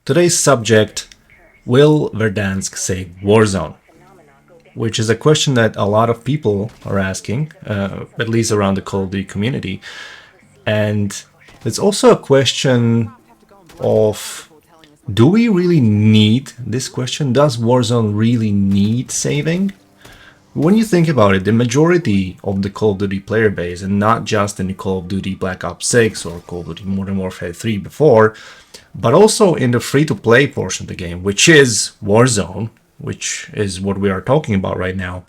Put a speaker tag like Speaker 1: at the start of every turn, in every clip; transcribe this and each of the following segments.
Speaker 1: Today's subject, will Verdansk save Warzone? Which is a question that a lot of people are asking, at least around the Call of Duty community. And it's also a question of, do we really need this question? Does Warzone really need saving? When you think about it, the majority of the Call of Duty player base, and not just in the Call of Duty Black Ops 6 or Call of Duty Modern Warfare 3 before, but also in the free-to-play portion of the game, which is Warzone, which is what we are talking about right now,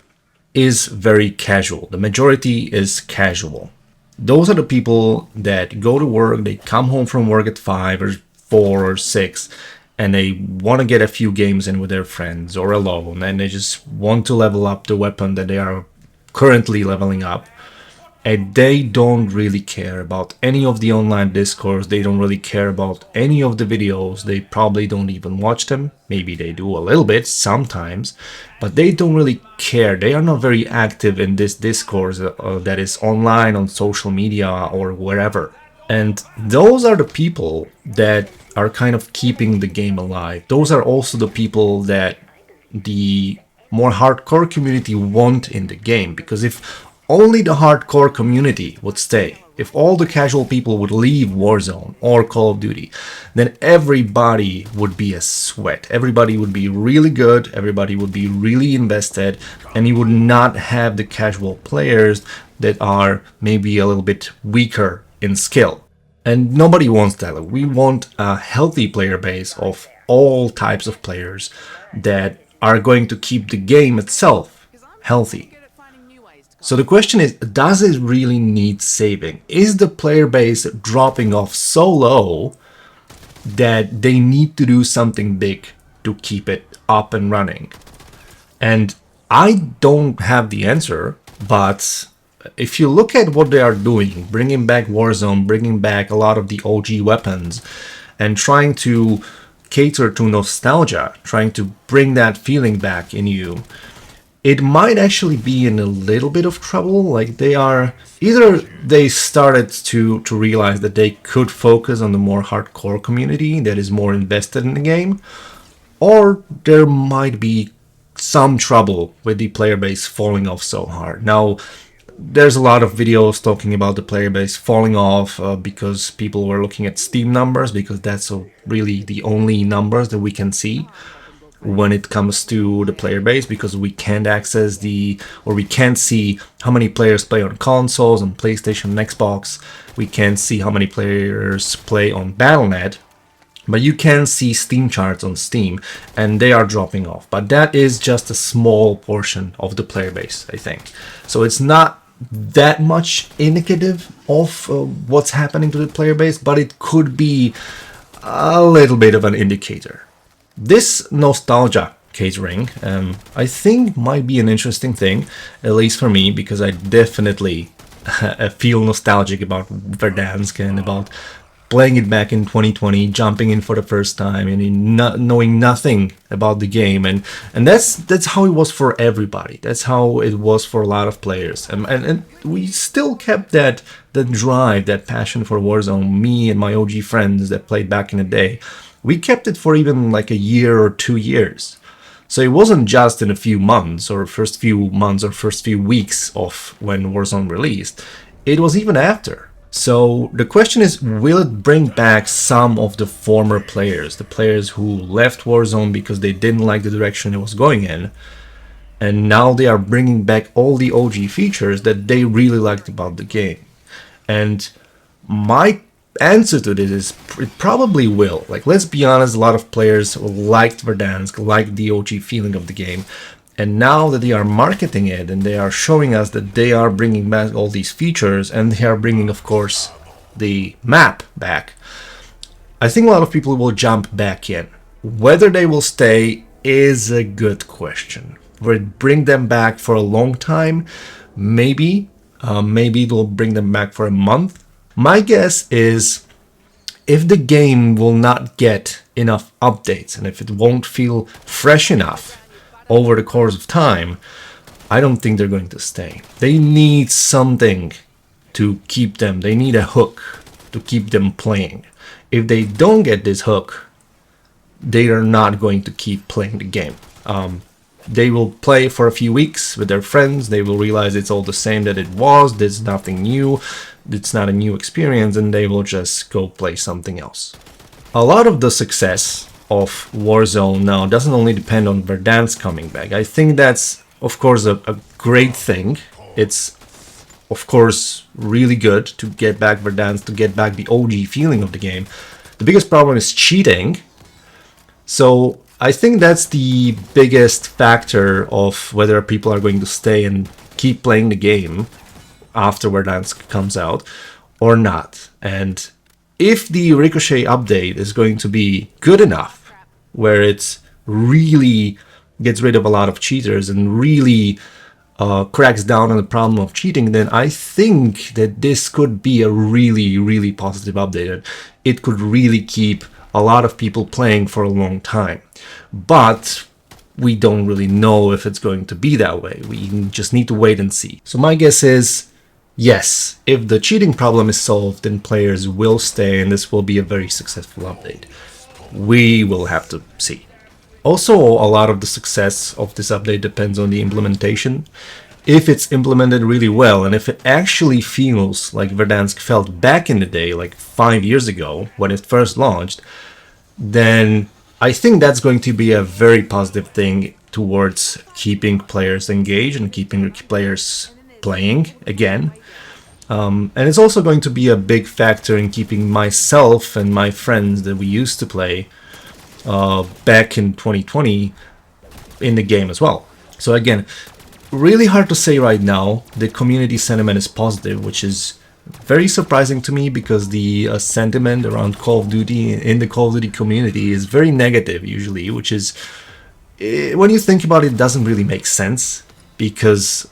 Speaker 1: is very casual. The majority is casual. Those are the people that go to work, they come home from work at 5 or 4 or 6, and they want to get a few games in with their friends or alone, and they just want to level up the weapon that they are currently leveling up. And they don't really care about any of the online discourse. They don't really care about any of the videos. They probably don't even watch them. Maybe they do a little bit sometimes, but they don't really care. They are not very active in this discourse that is online on social media or wherever. And those are the people that are kind of keeping the game alive. Those are also the people that the more hardcore community want in the game, because if only the hardcore community would stay, if all the casual people would leave Warzone or Call of Duty, then everybody would be a sweat. Everybody would be really good, everybody would be really invested, and you would not have the casual players that are maybe a little bit weaker in skill. And nobody wants that. We want a healthy player base of all types of players that are going to keep the game itself healthy. So the question is, does it really need saving? Is the player base dropping off so low that they need to do something big to keep it up and running? And I don't have the answer, but if you look at what they are doing, bringing back Warzone, bringing back a lot of the OG weapons, and trying to cater to nostalgia, trying to bring that feeling back in you, it might actually be in a little bit of trouble. Like either they started to realize that they could focus on the more hardcore community that is more invested in the game, or there might be some trouble with the player base falling off so hard. Now, there's a lot of videos talking about the player base falling off because people were looking at Steam numbers, because that's really the only numbers that we can see when it comes to the player base, because we can't we can't see how many players play on consoles, on PlayStation and Xbox. We can't see how many players play on Battle.net, but you can see Steam charts on Steam, and they are dropping off. But that is just a small portion of the player base, I think. So it's not that much indicative of what's happening to the player base, but it could be a little bit of an indicator. This nostalgia catering, I think might be an interesting thing, at least for me, because I definitely feel nostalgic about Verdansk and about playing it back in 2020, jumping in for the first time and not knowing nothing about the game, and that's how it was for everybody. That's how it was for a lot of players, and we still kept that drive, that passion for Warzone. Me and my OG friends that played back in the day, we kept it for even like a year or 2 years. So it wasn't just in a few months or first few weeks of when Warzone released. It was even after. So the question is, will it bring back some of the former players, the players who left Warzone because they didn't like the direction it was going in, and now they are bringing back all the OG features that they really liked about the game? And my answer to this is, it probably will. Like, let's be honest, a lot of players liked Verdansk, liked the OG feeling of the game, and now that they are marketing it and they are showing us that they are bringing back all these features, and they are bringing, of course, the map back, I think a lot of people will jump back in. Whether they will stay is a good question. Will it bring them back for a long time? Maybe. Maybe it will bring them back for a month. My guess is, if the game will not get enough updates and if it won't feel fresh enough over the course of time, I don't think they're going to stay. They need something to keep them. They need a hook to keep them playing. If they don't get this hook, they are not going to keep playing the game. They will play for a few weeks with their friends. They will realize it's all the same that it was. There's nothing new. It's not a new experience, and they will just go play something else. A lot of the success of Warzone now doesn't only depend on Verdansk coming back. I think that's, of course, a great thing. It's, of course, really good to get back Verdansk, to get back the OG feeling of the game. The biggest problem is cheating. So I think that's the biggest factor of whether people are going to stay and keep playing the game after Verdansk comes out or not. And if the Ricochet update is going to be good enough, where it really gets rid of a lot of cheaters and really cracks down on the problem of cheating, then I think that this could be a really, really positive update. It could really keep a lot of people playing for a long time. But we don't really know if it's going to be that way. We just need to wait and see. So my guess is, yes, if the cheating problem is solved, then players will stay and this will be a very successful update. We will have to see. Also, a lot of the success of this update depends on the implementation. If it's implemented really well, and if it actually feels like Verdansk felt back in the day, like 5 years ago when it first launched, then I think that's going to be a very positive thing towards keeping players engaged and keeping players playing again. And it's also going to be a big factor in keeping myself and my friends that we used to play back in 2020 in the game as well. So again, really hard to say right now. The community sentiment is positive, which is very surprising to me because the sentiment around Call of Duty in the Call of Duty community is very negative usually, which is, when you think about it, doesn't really make sense because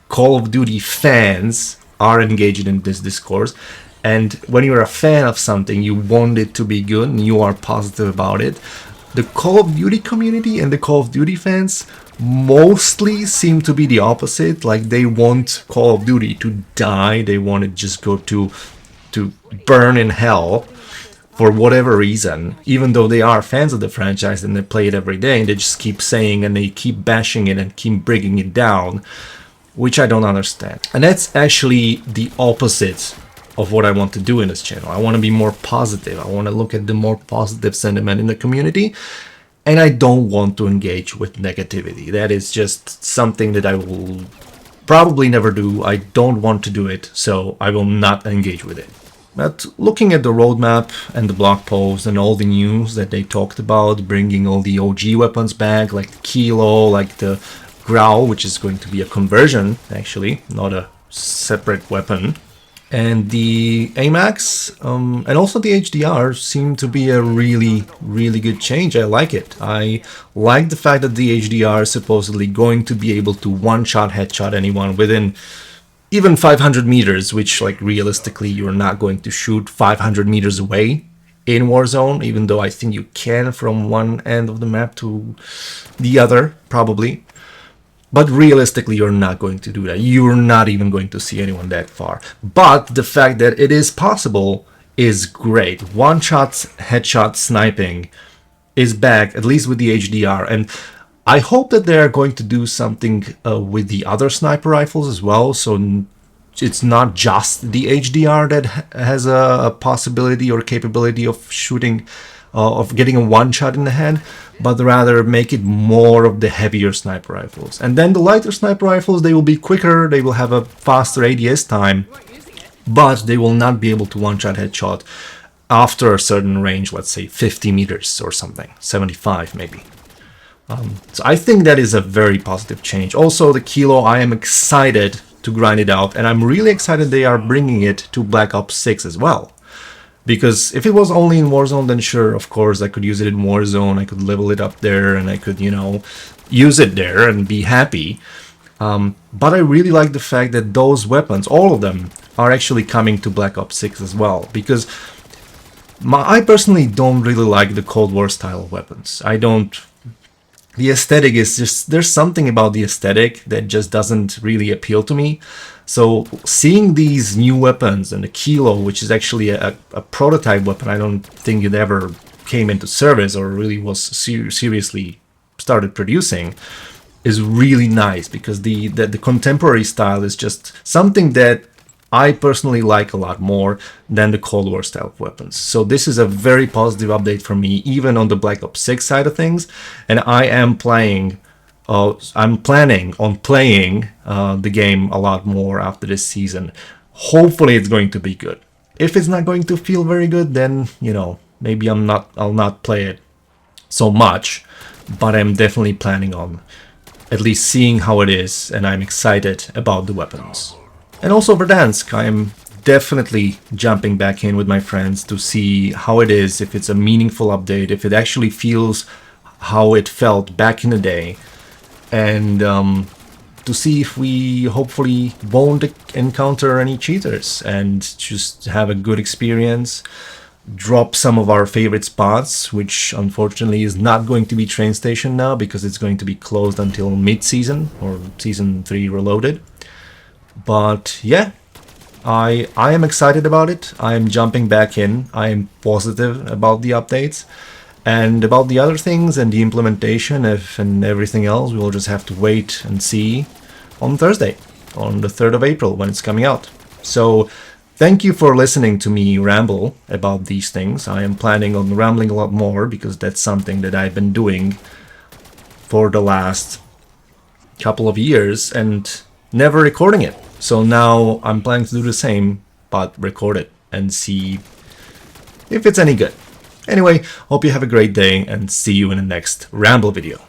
Speaker 1: Call of Duty fans are engaged in this discourse, and when you're a fan of something, you want it to be good and you are positive about it. The Call of Duty community and the Call of Duty fans mostly seem to be the opposite. Like, they want Call of Duty to die. They want it just go to burn in hell for whatever reason, even though they are fans of the franchise and they play it every day, and they just keep saying and they keep bashing it and keep bringing it down, which I don't understand. And that's actually the opposite of what I want to do in this channel. I want to be more positive. I want to look at the more positive sentiment in the community, and I don't want to engage with negativity. That is just something that I will probably never do. I don't want to do it, so I will not engage with it. But looking at the roadmap and the blog post and all the news that they talked about, bringing all the OG weapons back, like the Kilo, like the Growl, which is going to be a conversion, actually, not a separate weapon, and the AMAX and also the HDR seem to be a really, really good change. I like it. I like the fact that the HDR is supposedly going to be able to one-shot headshot anyone within even 500 meters, which, like, realistically you're not going to shoot 500 meters away in Warzone, even though I think you can from one end of the map to the other, probably. But realistically, you're not going to do that. You're not even going to see anyone that far. But the fact that it is possible is great. One-shot headshot sniping is back, at least with the HDR. And I hope that they're going to do something with the other sniper rifles as well. So it's not just the HDR that has a possibility or capability of shooting, of getting a one-shot in the head, but rather make it more of the heavier sniper rifles. And then the lighter sniper rifles, they will be quicker, they will have a faster ADS time, but they will not be able to one-shot headshot after a certain range, let's say 50 meters or something, 75 maybe. So I think that is a very positive change. Also, the Kilo, I am excited to grind it out, and I'm really excited they are bringing it to Black Ops 6 as well. Because if it was only in Warzone, then sure, of course, I could use it in Warzone, I could level it up there, and I could, you know, use it there and be happy. But I really like the fact that those weapons, all of them, are actually coming to Black Ops 6 as well. Because I personally don't really like the Cold War style of weapons. I don't... The aesthetic is just... There's something about the aesthetic that just doesn't really appeal to me. So seeing these new weapons and the Kilo, which is actually a prototype weapon, I don't think it ever came into service or really was seriously started producing is really nice, because the contemporary style is just something that I personally like a lot more than the Cold War style of weapons. So this is a very positive update for me, even on the Black Ops 6 side of things. And I am planning on playing the game a lot more after this season. Hopefully it's going to be good. If it's not going to feel very good, then, you know, maybe I'll not play it so much, but I'm definitely planning on at least seeing how it is, and I'm excited about the weapons. And also Verdansk, I'm definitely jumping back in with my friends to see how it is, if it's a meaningful update, if it actually feels how it felt back in the day, and to see if we hopefully won't encounter any cheaters and just have a good experience, drop some of our favorite spots, which unfortunately is not going to be Train Station now because it's going to be closed until mid-season or Season 3 Reloaded. But yeah, I am excited about it. I am jumping back in. I am positive about the updates. And about the other things and the implementation and everything else, we'll just have to wait and see on Thursday, on the 3rd of April, when it's coming out. So thank you for listening to me ramble about these things. I am planning on rambling a lot more because that's something that I've been doing for the last couple of years and never recording it. So now I'm planning to do the same, but record it and see if it's any good. Anyway, hope you have a great day and see you in the next ramble video.